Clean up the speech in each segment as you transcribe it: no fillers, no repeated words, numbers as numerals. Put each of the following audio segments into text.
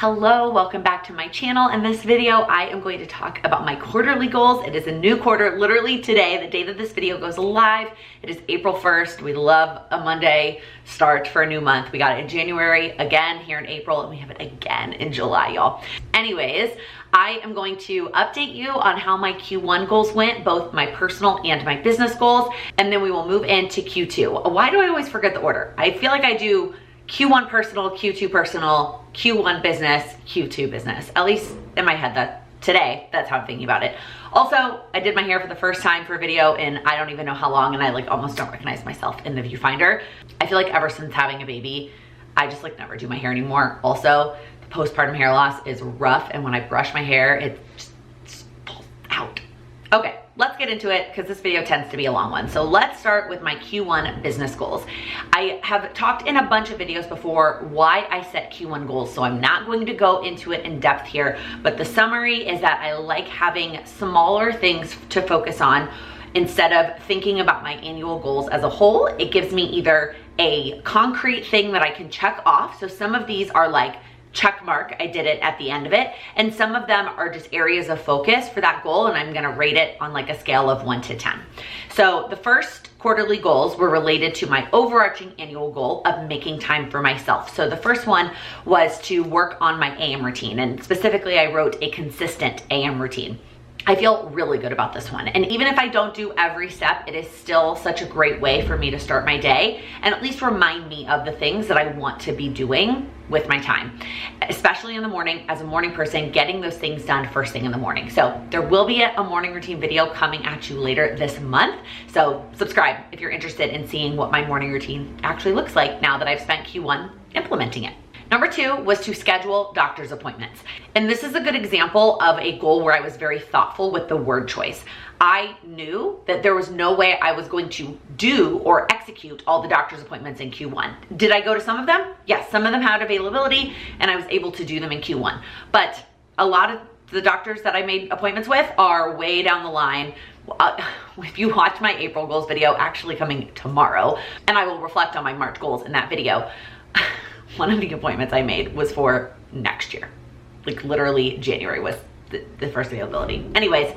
Hello, welcome back to my channel. In this video, I am going to talk about my quarterly goals. It is a new quarter, literally today, the day that this video goes live. It is April 1st. We love a Monday start for a new month. We got it in January, again here in April, and we have it again in July, y'all. Anyways, I am going to update you on how my Q1 goals went, both my personal and my business goals, and then we will move into Q2. Why do I always forget the order? I feel like I do Q1 personal, Q2 personal, Q1 business, Q2 business. At least in my head, that's how I'm thinking about it. Also, I did my hair for the first time for a video in I don't even know how long, and I almost don't recognize myself in the viewfinder. I feel like ever since having a baby, I just never do my hair anymore. Also, the postpartum hair loss is rough, and when I brush my hair, it just pulls out. Okay, let's get into it because this video tends to be a long one. So let's start with my Q1 business goals. I have talked in a bunch of videos before why I set Q1 goals, so I'm not going to go into it in depth here, but the summary is that I like having smaller things to focus on instead of thinking about my annual goals as a whole. It gives me either a concrete thing that I can check off. So some of these are like check mark, I did it at the end of it. And some of them are just areas of focus for that goal, and I'm gonna rate it on a scale of 1 to 10. So the first quarterly goals were related to my overarching annual goal of making time for myself. So the first one was to work on my AM routine, and specifically I wrote a consistent AM routine. I feel really good about this one. And even if I don't do every step, it is still such a great way for me to start my day and at least remind me of the things that I want to be doing with my time, especially in the morning. As a morning person, getting those things done first thing in the morning. So there will be a morning routine video coming at you later this month. So subscribe if you're interested in seeing what my morning routine actually looks like now that I've spent Q1 implementing it. Number 2 was to schedule doctor's appointments. And this is a good example of a goal where I was very thoughtful with the word choice. I knew that there was no way I was going to do or execute all the doctor's appointments in Q1. Did I go to some of them? Yes, some of them had availability and I was able to do them in Q1. But a lot of the doctors that I made appointments with are way down the line. If you watch my April goals video, actually coming tomorrow, and I will reflect on my March goals in that video, one of the appointments I made was for next year. Literally January was the first availability. Anyways,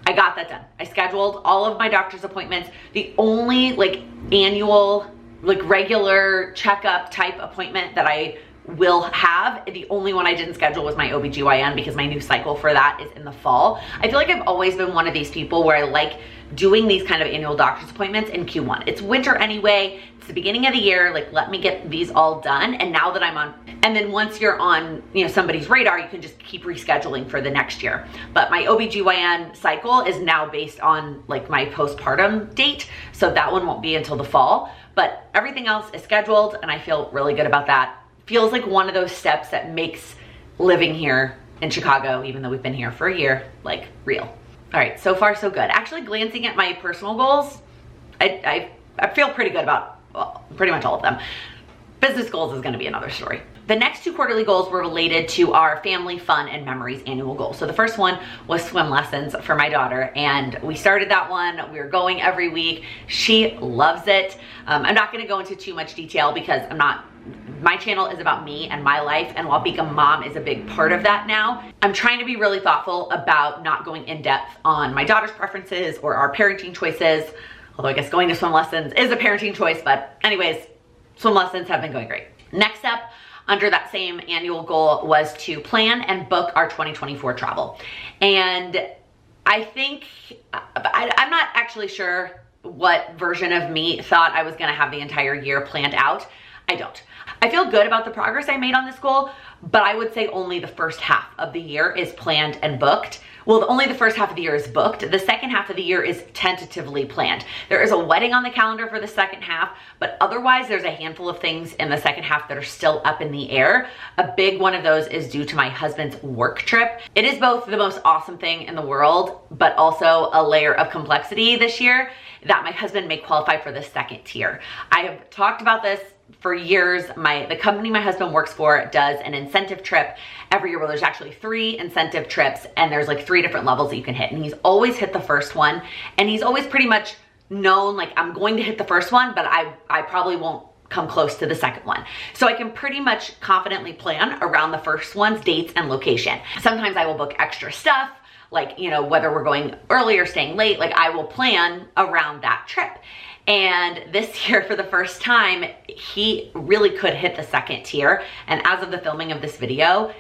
I got that done. I scheduled all of my doctor's appointments. The only annual, regular checkup type appointment that I will have, the only one I didn't schedule was my OBGYN because my new cycle for that is in the fall. I feel like I've always been one of these people where I like doing these kind of annual doctor's appointments in Q1. It's winter anyway, it's the beginning of the year, let me get these all done. And now that I'm on, and then once you're on somebody's radar, you can just keep rescheduling for the next year. But my OBGYN cycle is now based on my postpartum date, so that one won't be until the fall. But everything else is scheduled and I feel really good about that. Feels like one of those steps that makes living here in Chicago, even though we've been here for a year, real. All right, so far so good. Actually, glancing at my personal goals, I feel pretty good about pretty much all of them. Business goals is gonna be another story. The next 2 quarterly goals were related to our family fun and memories annual goal. So the first one was swim lessons for my daughter, and we started that one. We're going every week. She loves it. I'm not gonna go into too much detail because my channel is about me and my life, and while being a mom is a big part of that now, I'm trying to be really thoughtful about not going in depth on my daughter's preferences or our parenting choices, although I guess going to swim lessons is a parenting choice, but anyways, swim lessons have been going great. Next up, under that same annual goal, was to plan and book our 2024 travel. And I think, I'm not actually sure what version of me thought I was gonna have the entire year planned out. I don't. I feel good about the progress I made on this goal, but I would say only the first half of the year is planned and booked. Well, only the first half of the year is booked. The second half of the year is tentatively planned. There is a wedding on the calendar for the second half, but otherwise there's a handful of things in the second half that are still up in the air. A big one of those is due to my husband's work trip. It is both the most awesome thing in the world, but also a layer of complexity this year that my husband may qualify for the second tier. I have talked about this for years. The company my husband works for does an incentive trip every year where there's actually 3 incentive trips, and there's 3 different levels that you can hit. And he's always hit the first one, and he's always pretty much known I'm going to hit the first one, but I probably won't come close to the second one. So I can pretty much confidently plan around the first one's dates and location. Sometimes I will book extra stuff, like, you know, whether we're going early or staying late, like I will plan around that trip. And this year, for the first time, he really could hit the second tier. And as of the filming of this video,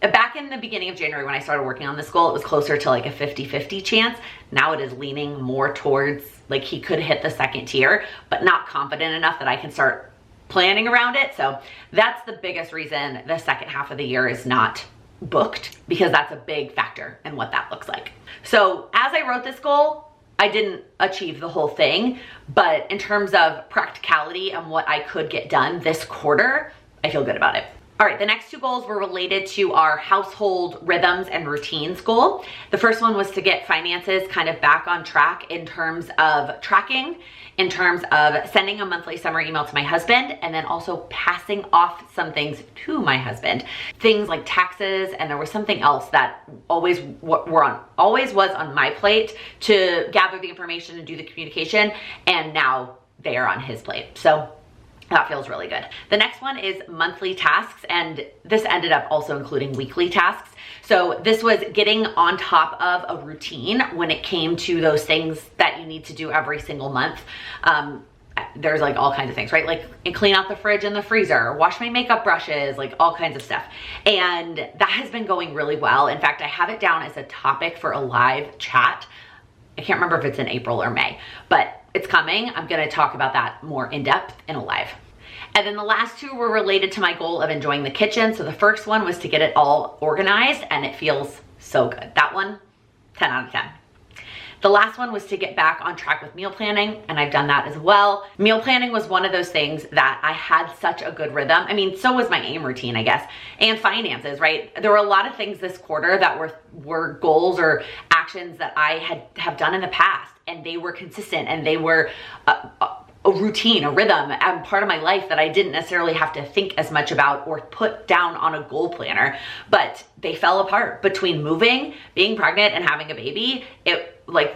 back in the beginning of January when I started working on this goal, it was closer to like a 50-50 chance. Now it is leaning more towards like he could hit the second tier, but not confident enough that I can start planning around it. So that's the biggest reason the second half of the year is not booked, because that's a big factor in what that looks like. So as I wrote this goal, I didn't achieve the whole thing, but in terms of practicality and what I could get done this quarter, I feel good about it. All right, the next two goals were related to our household rhythms and routines goal. The first one was to get finances kind of back on track in terms of tracking, in terms of sending a monthly summer email to my husband, and then also passing off some things to my husband. Things like taxes, and there was something else that always was on my plate to gather the information and do the communication, and now they are on his plate. So that feels really good. The next one is monthly tasks, and this ended up also including weekly tasks. So this was getting on top of a routine when it came to those things that you need to do every single month. There's like all kinds of things, right? Like clean out the fridge and the freezer, wash my makeup brushes, like all kinds of stuff. And that has been going really well. In fact, I have it down as a topic for a live chat. I can't remember if it's in April or May, but it's coming. I'm gonna talk about that more in depth in a live. And then the last two were related to my goal of enjoying the kitchen. So the first one was to get it all organized, and it feels so good. That one, 10 out of 10. The last one was to get back on track with meal planning, and I've done that as well. Meal planning was one of those things that I had such a good rhythm. I mean, so was my AIM routine, I guess, and finances, right? There were a lot of things this quarter that were goals or actions that I have done in the past, and they were consistent, and they were a routine, a rhythm, and part of my life that I didn't necessarily have to think as much about or put down on a goal planner, but they fell apart between moving, being pregnant, and having a baby.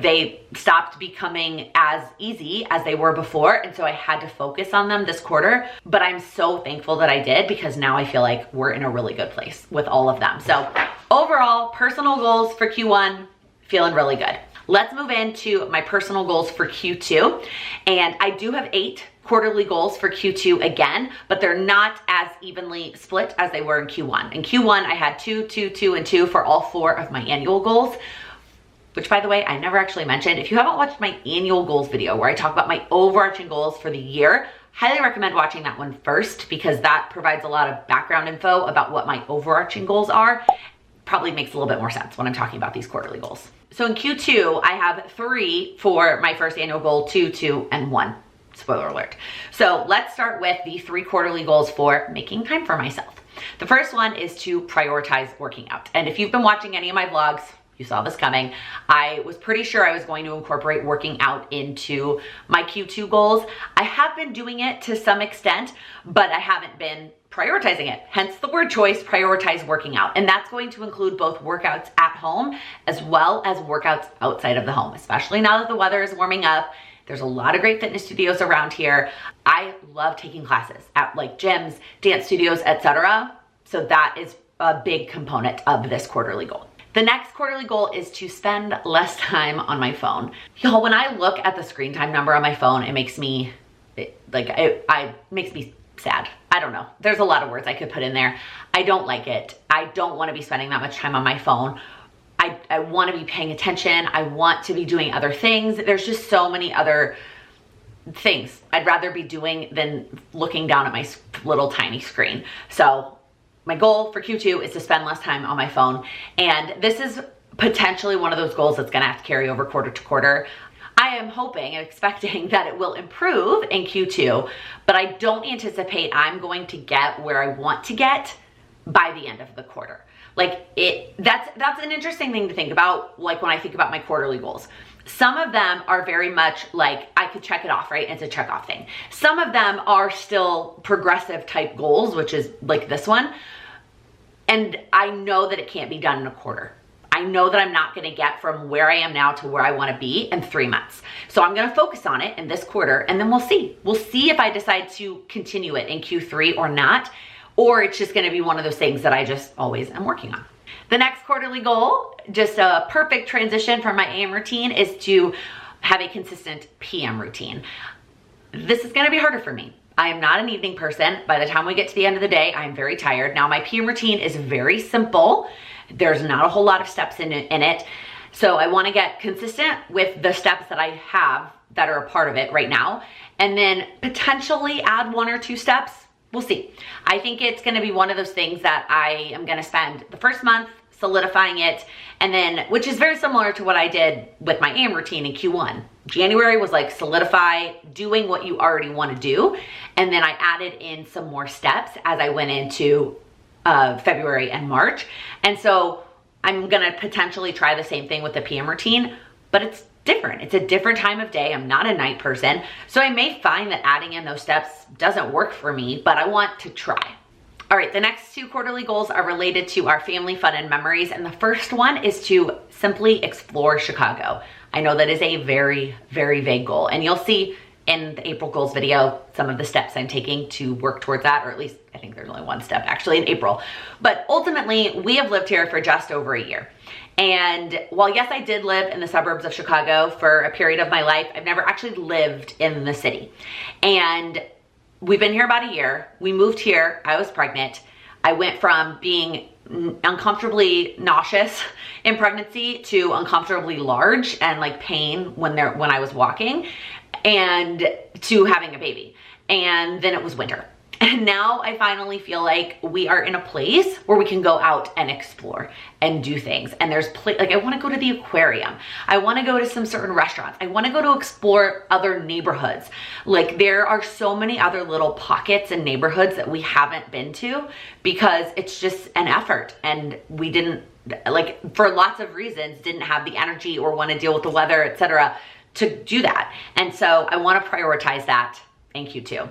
They stopped becoming as easy as they were before, and so I had to focus on them this quarter. But I'm so thankful that I did, because now I feel like we're in a really good place with all of them. So overall, personal goals for Q1, feeling really good. Let's move into my personal goals for Q2. And I do have 8 quarterly goals for Q2 again, but they're not as evenly split as they were in Q1. In Q1, I had 2, 2, 2, and 2 for all 4 of my annual goals, which, by the way, I never actually mentioned. If you haven't watched my annual goals video where I talk about my overarching goals for the year, highly recommend watching that one first, because that provides a lot of background info about what my overarching goals are. Probably makes a little bit more sense when I'm talking about these quarterly goals. So in Q2, I have 3 for my first annual goal, 2, 2, and 1. Spoiler alert. So let's start with the 3 quarterly goals for making time for myself. The first one is to prioritize working out. And if you've been watching any of my vlogs, you saw this coming. I was pretty sure I was going to incorporate working out into my Q2 goals. I have been doing it to some extent, but I haven't been prioritizing it. Hence the word choice, prioritize working out. And that's going to include both workouts at home as well as workouts outside of the home, especially now that the weather is warming up. There's a lot of great fitness studios around here. I love taking classes at like gyms, dance studios, etc. So that is a big component of this quarterly goal. The next quarterly goal is to spend less time on my phone. Y'all, when I look at the screen time number on my phone, it makes me makes me sad. I don't know. There's a lot of words I could put in there. I don't like it. I don't want to be spending that much time on my phone. I want to be paying attention. I want to be doing other things. There's just so many other things I'd rather be doing than looking down at my little tiny screen. So my goal for Q2 is to spend less time on my phone. And this is potentially one of those goals that's gonna have to carry over quarter to quarter. I am hoping and expecting that it will improve in Q2, but I don't anticipate I'm going to get where I want to get by the end of the quarter. That's an interesting thing to think about, like when I think about my quarterly goals. Some of them are very much like I could check it off, right? It's a check off thing. Some of them are still progressive type goals, which is like this one. And I know that it can't be done in a quarter. I know that I'm not gonna get from where I am now to where I wanna be in 3 months. So I'm gonna focus on it in this quarter, and then we'll see. We'll see if I decide to continue it in Q3 or not, or it's just gonna be one of those things that I just always am working on. The next quarterly goal, just a perfect transition from my AM routine, is to have a consistent PM routine. This is gonna be harder for me. I am not an evening person. By the time we get to the end of the day, I'm very tired. Now my PM routine is very simple. There's not a whole lot of steps in it. So I wanna get consistent with the steps that I have that are a part of it right now, and then potentially add 1 or 2 steps. We'll see. I think it's gonna be one of those things that I am gonna spend the first month solidifying it, and then, which is very similar to what I did with my AM routine in Q1. January was like solidify doing what you already wanna do, and then I added in some more steps as I went into February and March. And so I'm gonna potentially try the same thing with the PM routine, but it's different. It's a different time of day. I'm not a night person. So I may find that adding in those steps doesn't work for me, but I want to try. All right, the next 2 quarterly goals are related to our family fun and memories. And the first one is to simply explore Chicago. I know that is a very, very vague goal, and you'll see in the April goals video some of the steps I'm taking to work towards that, or at least I think there's only 1 step actually in April. But ultimately, we have lived here for just over a year. And while yes, I did live in the suburbs of Chicago for a period of my life, I've never actually lived in the city. And we've been here about a year. We moved here, I was pregnant. I went from being uncomfortably nauseous in pregnancy to uncomfortably large and like pain when I was walking, and to having a baby. And then it was winter. And now I finally feel like we are in a place where we can go out and explore and do things. And there's like, I want to go to the aquarium. I want to go to some certain restaurants. I want to go to explore other neighborhoods. Like there are so many other little pockets and neighborhoods that we haven't been to because it's just an effort. And we didn't, like for lots of reasons, didn't have the energy or want to deal with the weather, etc., to do that. And so I want to prioritize that in Q2.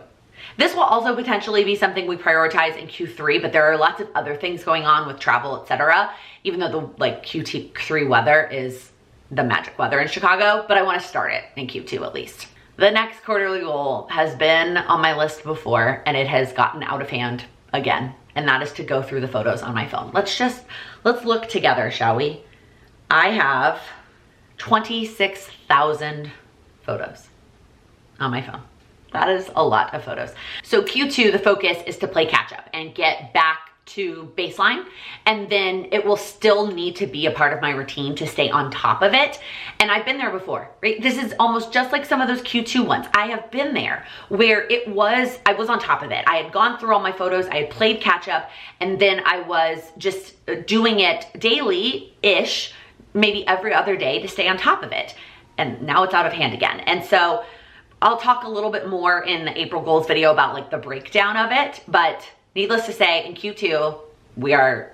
This will also potentially be something we prioritize in Q3, but there are lots of other things going on with travel, etc. Even though the like Q3 weather is the magic weather in Chicago, but I want to start it in Q2 at least. The next quarterly goal has been on my list before, and it has gotten out of hand again, and that is to go through the photos on my phone. Let's look together, shall we? I have 26,000 photos on my phone. That is a lot of photos. So Q2, the focus is to play catch up and get back to baseline, and then it will still need to be a part of my routine to stay on top of it. And I've been there before, right? This is almost just like some of those Q2 ones. I have been there where I was on top of it. I had gone through all my photos, I had played catch up, and then I was just doing it daily-ish, maybe every other day to stay on top of it. And now it's out of hand again. And so I'll talk a little bit more in the April goals video about like the breakdown of it, but needless to say, in Q2, we are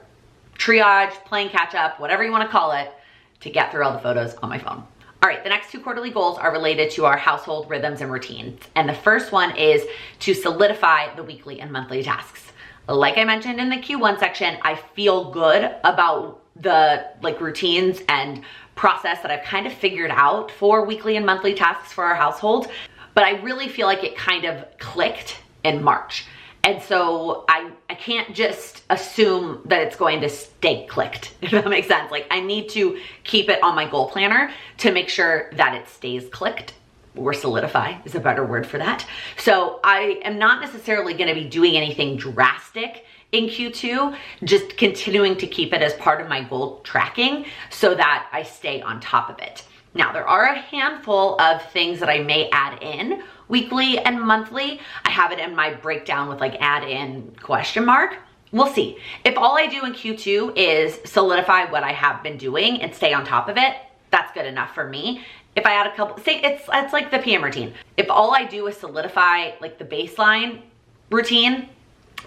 triage, playing catch up, whatever you want to call it, to get through all the photos on my phone. All right, the next 2 quarterly goals are related to our household rhythms and routines. And the first one is to solidify the weekly and monthly tasks. Like I mentioned in the Q1 section, I feel good about the like routines and process that I've kind of figured out for weekly and monthly tasks for our household. But I really feel like it kind of clicked in March. And so I can't just assume that it's going to stay clicked, if that makes sense. Like I need to keep it on my goal planner to make sure that it stays clicked, or solidify is a better word for that. So I am not necessarily gonna be doing anything drastic in Q2, just continuing to keep it as part of my goal tracking so that I stay on top of it. Now, there are a handful of things that I may add in weekly and monthly. I have it in my breakdown with like add in question mark. We'll see. If all I do in Q2 is solidify what I have been doing and stay on top of it, that's good enough for me. If I add a couple, say it's like the PM routine. If all I do is solidify like the baseline routine,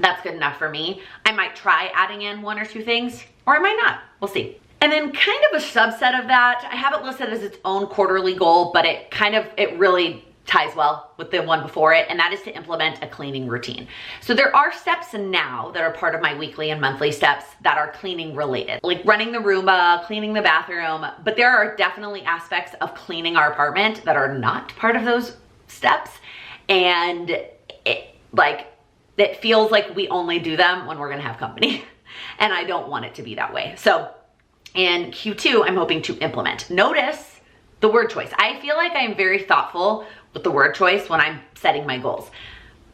that's good enough for me. I might try adding in 1 or 2 things, or I might not. We'll see. And then kind of a subset of that, I have it listed as its own quarterly goal, but it really ties well with the one before it, and that is to implement a cleaning routine. So there are steps now that are part of my weekly and monthly steps that are cleaning related, like running the Roomba, cleaning the bathroom, but there are definitely aspects of cleaning our apartment that are not part of those steps, and it feels like we only do them when we're gonna have company, and I don't want it to be that way. So in Q2, I'm hoping to implement. Notice the word choice. I feel like I am very thoughtful with the word choice when I'm setting my goals.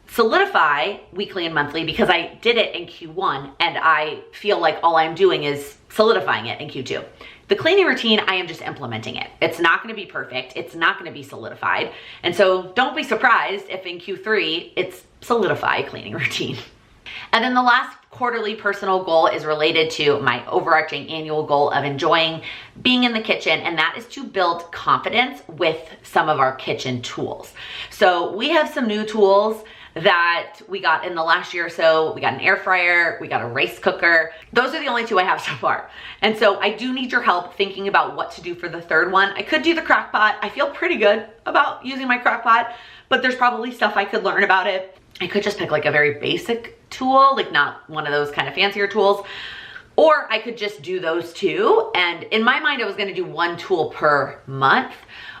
Solidify weekly and monthly because I did it in Q1 and I feel like all I'm doing is solidifying it in Q2. The cleaning routine, I am just implementing it. It's not gonna be perfect. It's not gonna be solidified. And so don't be surprised if in Q3, it's solidify cleaning routine. And then the last quarterly personal goal is related to my overarching annual goal of enjoying being in the kitchen, and that is to build confidence with some of our kitchen tools. So we have some new tools that we got in the last year or so. We got an air fryer, we got a rice cooker. Those are the only two I have so far. And so I do need your help thinking about what to do for the third one. I could do the crock pot. I feel pretty good about using my crock pot, but there's probably stuff I could learn about it. I could just pick like a very basic tool, like not one of those kind of fancier tools, or I could just do those two. And in my mind, I was gonna do one tool per month,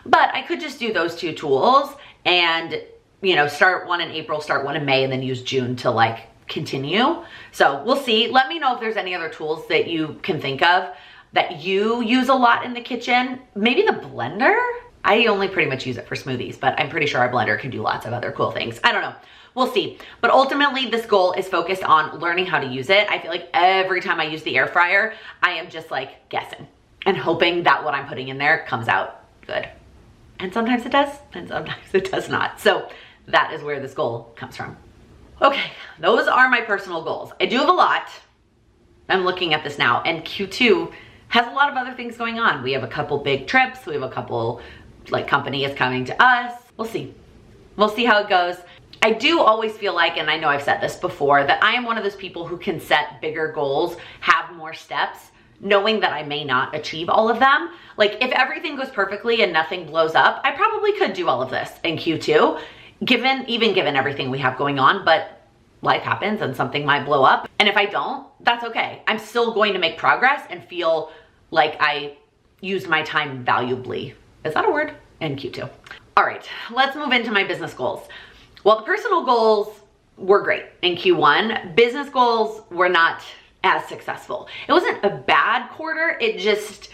but I could just do those two tools and, you know, start one in April, start one in May, and then use June to like continue. So we'll see. Let me know if there's any other tools that you can think of that you use a lot in the kitchen. Maybe the blender. I only pretty much use it for smoothies, but I'm pretty sure our blender can do lots of other cool things. I don't know. We'll see. But ultimately, this goal is focused on learning how to use it. I feel like every time I use the air fryer, I am just like guessing and hoping that what I'm putting in there comes out good. And sometimes it does, and sometimes it does not. So that is where this goal comes from. Okay, those are my personal goals. I do have a lot. I'm looking at this now, and Q2 has a lot of other things going on. We have a couple big trips. We have a couple, like, company is coming to us. We'll see. We'll see how it goes. I do always feel like, and I know I've said this before, that I am one of those people who can set bigger goals, have more steps, knowing that I may not achieve all of them. Like, if everything goes perfectly and nothing blows up, I probably could do all of this in Q2, even given everything we have going on, but life happens and something might blow up. And if I don't, that's okay. I'm still going to make progress and feel like I used my time valuably. Is that a word? In Q2. All right, let's move into my business goals. Well, the personal goals were great in Q1. Business goals were not as successful. It wasn't a bad quarter. It just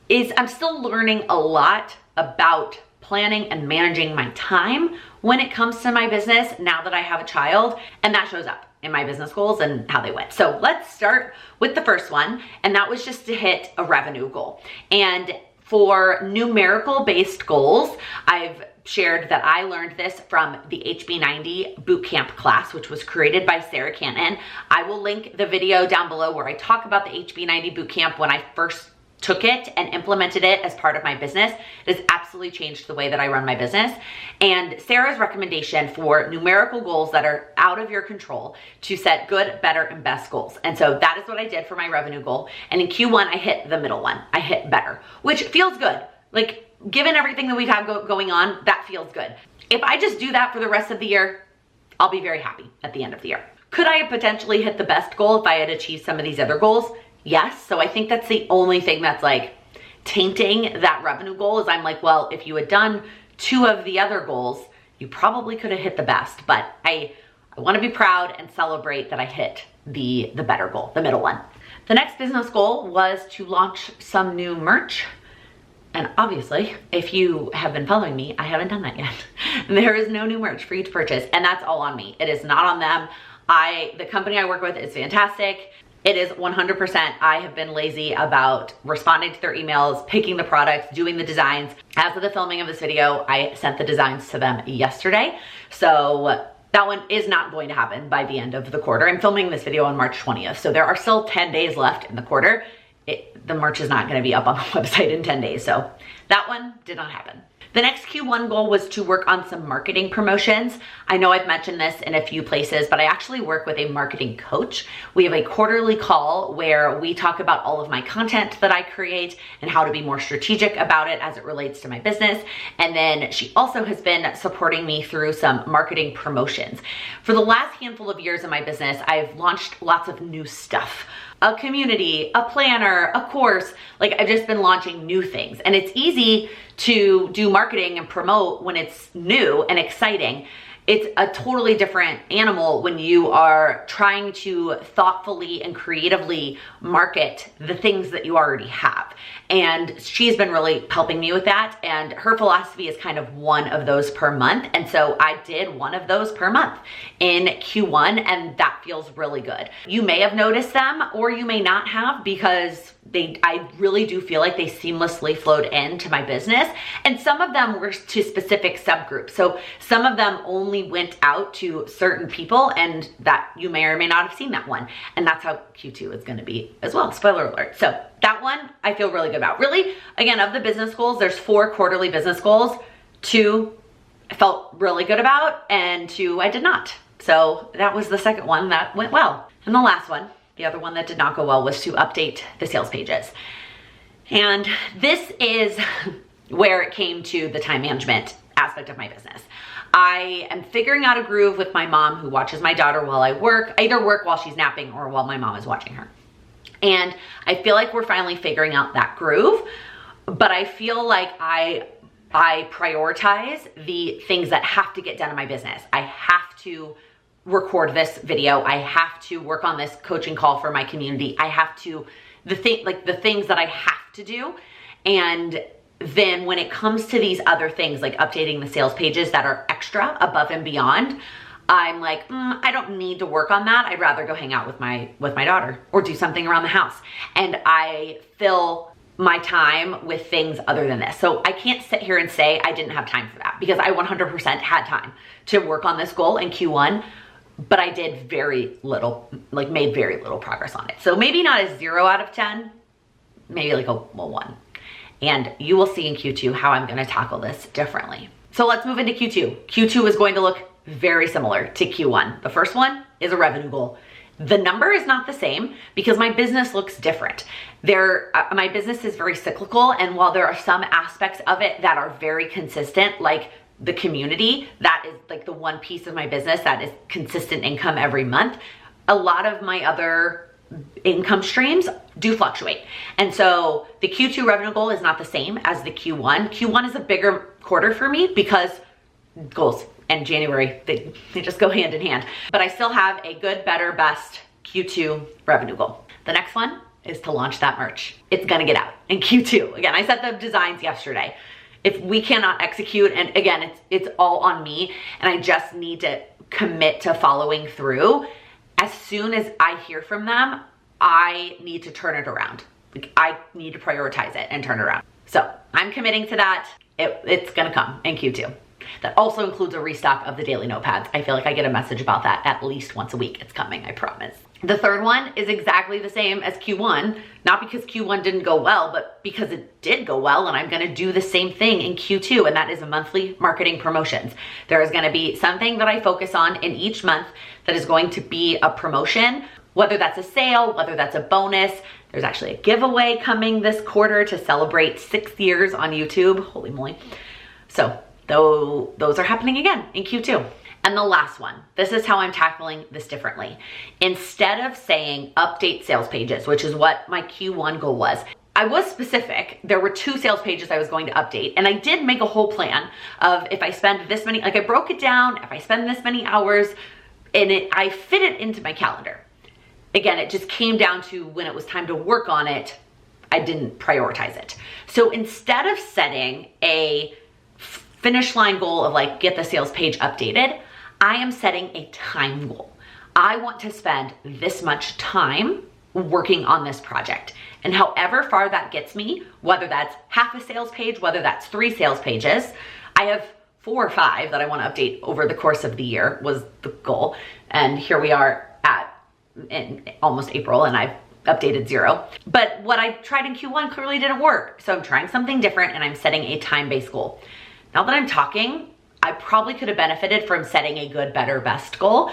is, I'm still learning a lot about planning and managing my time when it comes to my business now that I have a child, and that shows up in my business goals and how they went. So let's start with the first one, and that was just to hit a revenue goal. And for numerical based goals, I've shared that I learned this from the HB90 bootcamp class, which was created by Sarah Canton. I will link the video down below where I talk about the HB90 bootcamp when I first took it and implemented it as part of my business. It has absolutely changed the way that I run my business. And Sarah's recommendation for numerical goals that are out of your control to set good, better, and best goals. And so that is what I did for my revenue goal. And in Q1, I hit the middle one. I hit better, which feels good. Like, given everything that we've had going on, that feels good. If I just do that for the rest of the year, I'll be very happy at the end of the year. Could I have potentially hit the best goal if I had achieved some of these other goals? Yes. So I think that's the only thing that's like tainting that revenue goal is I'm like, well, if you had done 2 of the other goals, you probably could have hit the best. But I want to be proud and celebrate that I hit the better goal, the middle one. The next business goal was to launch some new merch. And obviously, if you have been following me, I haven't done that yet. There is no new merch for you to purchase, and that's all on me. It is not on them. The company I work with is fantastic. It is 100%. I have been lazy about responding to their emails, picking the products, doing the designs. As of the filming of this video, I sent the designs to them yesterday. So that one is not going to happen by the end of the quarter. I'm filming this video on March 20th. So there are still 10 days left in the quarter. The merch is not going to be up on the website in 10 days. So that one did not happen. The next Q1 goal was to work on some marketing promotions. I know I've mentioned this in a few places, but I actually work with a marketing coach. We have a quarterly call where we talk about all of my content that I create and how to be more strategic about it as it relates to my business. And then she also has been supporting me through some marketing promotions. For the last handful of years in my business, I've launched lots of new stuff. A community, a planner, a course. Like, I've just been launching new things, and it's easy to do marketing and promote when it's new and exciting. It's a totally different animal when you are trying to thoughtfully and creatively market the things that you already have. And she's been really helping me with that. And her philosophy is kind of one of those per month. And so I did one of those per month in Q1, and that feels really good. You may have noticed them or you may not have, because I really do feel like they seamlessly flowed into my business. And some of them were to specific subgroups. So some of them only went out to certain people, and that you may or may not have seen that one. And that's how Q2 is gonna be as well, spoiler alert. So that one I feel really good about. Really, again, of the business goals, there's 4 quarterly business goals. 2 I felt really good about, and 2 I did not. So that was the second one that went well. And the last one, the other one that did not go well, was to update the sales pages. And this is where it came to the time management aspect of my business. I am figuring out a groove with my mom, who watches my daughter while I work. I either work while she's napping or while my mom is watching her. And I feel like we're finally figuring out that groove, but I feel like I prioritize the things that have to get done in my business. I have to record this video. I have to work on this coaching call for my community. I have to, the things that I have to do. And then when it comes to these other things, like updating the sales pages that are extra above and beyond, I'm like, I don't need to work on that. I'd rather go hang out with my daughter or do something around the house. And I fill my time with things other than this. So I can't sit here and say I didn't have time for that, because I 100% had time to work on this goal in Q1, but I did very little, made very little progress on it. So maybe not a 0 out of 10, maybe like a 1. And you will see in Q2 how I'm gonna tackle this differently. So let's move into Q2. Q2 is going to look very similar to Q1. The first one is a revenue goal. The number is not the same because my business looks different. My business is very cyclical, and while there are some aspects of it that are very consistent, like the community, that is like the one piece of my business that is consistent income every month, a lot of my other income streams do fluctuate. And so the Q2 revenue goal is not the same as the Q1. Q1 is a bigger quarter for me because goals and January, they just go hand in hand. But I still have a good, better, best Q2 revenue goal. The next one is to launch that merch. It's gonna get out in Q2. Again, I set the designs yesterday. If we cannot execute, and again, it's all on me, and I just need to commit to following through. As soon as I hear from them, I need to turn it around. Like, I need to prioritize it and turn it around. So I'm committing to that. It's gonna come in Q2. That also includes a restock of the daily notepads. I feel like I get a message about that at least once a week. It's coming, I promise. The third one is exactly the same as Q1, not because Q1 didn't go well, but because it did go well, and I'm gonna do the same thing in Q2, and that is monthly marketing promotions. There is gonna be something that I focus on in each month that is going to be a promotion, whether that's a sale, whether that's a bonus. There's actually a giveaway coming this quarter to celebrate 6 years on YouTube, holy moly. So those are happening again in Q2. And the last one, this is how I'm tackling this differently. Instead of saying update sales pages, which is what my Q1 goal was, I was specific. There were 2 sales pages I was going to update, and I did make a whole plan of if I spend this many, like I broke it down, if I spend this many hours, and I fit it into my calendar. Again, it just came down to when it was time to work on it, I didn't prioritize it. So instead of setting a finish line goal of like, get the sales page updated, I am setting a time goal. I want to spend this much time working on this project. And however far that gets me, whether that's half a sales page, whether that's 3 sales pages, I have 4 or 5 that I want to update over the course of the year was the goal. And here we are in almost April, and I've updated 0. But what I tried in Q1 clearly didn't work. So I'm trying something different, and I'm setting a time-based goal. Now that I'm talking, I probably could have benefited from setting a good, better, best goal,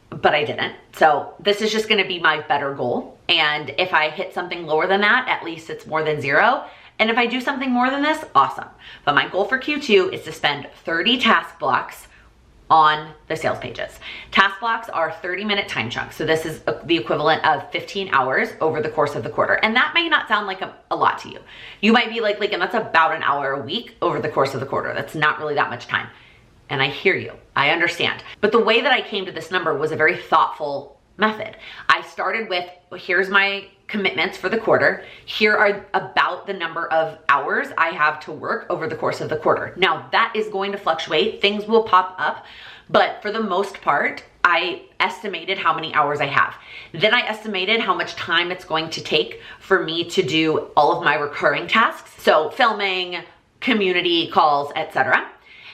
but I didn't. So this is just gonna be my better goal. And if I hit something lower than that, at least it's more than 0. And if I do something more than this, awesome. But my goal for Q2 is to spend 30 task blocks on the sales pages. Task blocks are 30-minute time chunks. So this is the equivalent of 15 hours over the course of the quarter. And that may not sound like a lot to you. You might be like, Laken, that's about an hour a week over the course of the quarter. That's not really that much time. And I hear you, I understand. But the way that I came to this number was a very thoughtful method. I started with, well, here's my commitments for the quarter. Here are about the number of hours I have to work over the course of the quarter. Now that is going to fluctuate, things will pop up, but for the most part, I estimated how many hours I have. Then I estimated how much time it's going to take for me to do all of my recurring tasks. So filming, community calls, etc.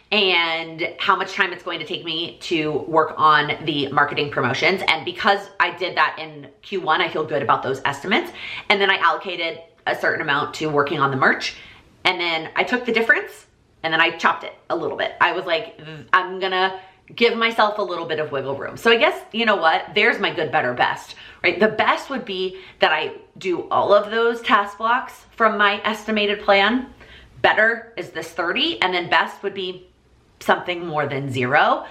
And how much time it's going to take me to work on the marketing promotions. And because I did that in Q1, I feel good about those estimates. And then I allocated a certain amount to working on the merch. And then I took the difference and then I chopped it a little bit. I was like, I'm gonna give myself a little bit of wiggle room. So I guess, you know what, there's my good, better, best, right? The best would be that I do all of those task blocks from my estimated plan. Better is this 30, and then best would be something more than 0.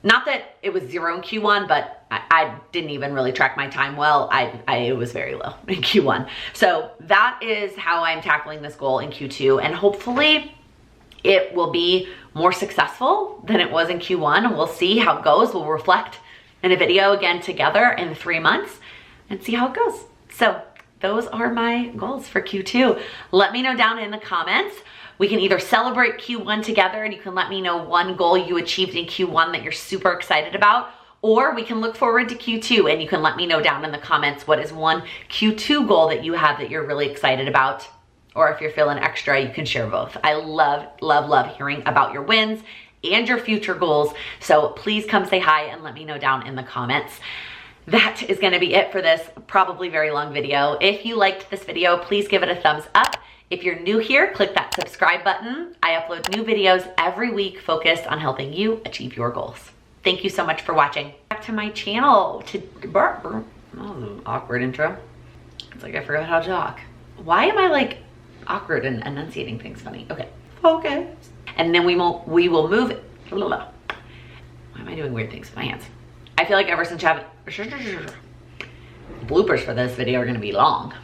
Not that it was 0 in Q1, but I didn't even really track my time well. It was very low in Q1. So that is how I'm tackling this goal in Q2, and hopefully it will be more successful than it was in Q1. We'll see how it goes. We'll reflect in a video again together in 3 months and see how it goes. So those are my goals for Q2. Let me know down in the comments. We can either celebrate Q1 together and you can let me know one goal you achieved in Q1 that you're super excited about, or we can look forward to Q2 and you can let me know down in the comments what is one Q2 goal that you have that you're really excited about. Or if you're feeling extra, you can share both. I love, love, love hearing about your wins and your future goals. So please come say hi and let me know down in the comments. That is gonna be it for this probably very long video. If you liked this video, please give it a thumbs up. If you're new here, click that subscribe button. I upload new videos every week focused on helping you achieve your goals. Thank you so much for watching. Back to my channel. Oh, awkward intro. It's like I forgot how to talk. Why am I like awkward and enunciating things funny? Okay. Okay. And then we will move. Why am I doing weird things with my hands? I feel like ever since you have bloopers for this video are gonna be long.